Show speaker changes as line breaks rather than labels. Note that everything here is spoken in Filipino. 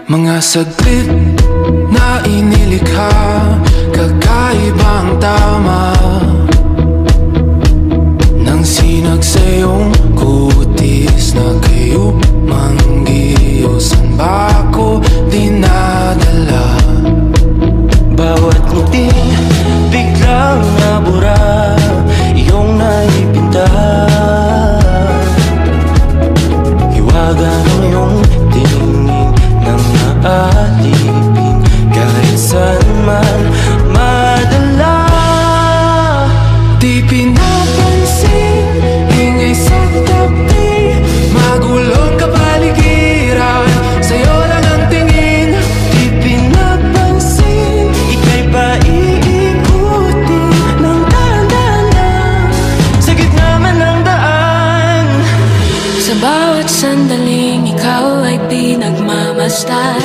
Mga saglit na inilikha, kakaibang tama nang sinag sa iyong kutis na kayo manggiyosan ba ako dinadala?
Bawat ngiti biglang nabura, iyong naipinta. Hiwaga ng iyong tingin nang naalipin, kahit saan man madala.
Di pinapansin, ingay sa tabi, magulong kapaligiran, sa'yo lang ang tingin.
Di pinapansin, ika'y paiikutin ng dahan-dahan lang, sa gitna man ng daan.
Sa bawat sandaling ikaw ay pinagmamasdan,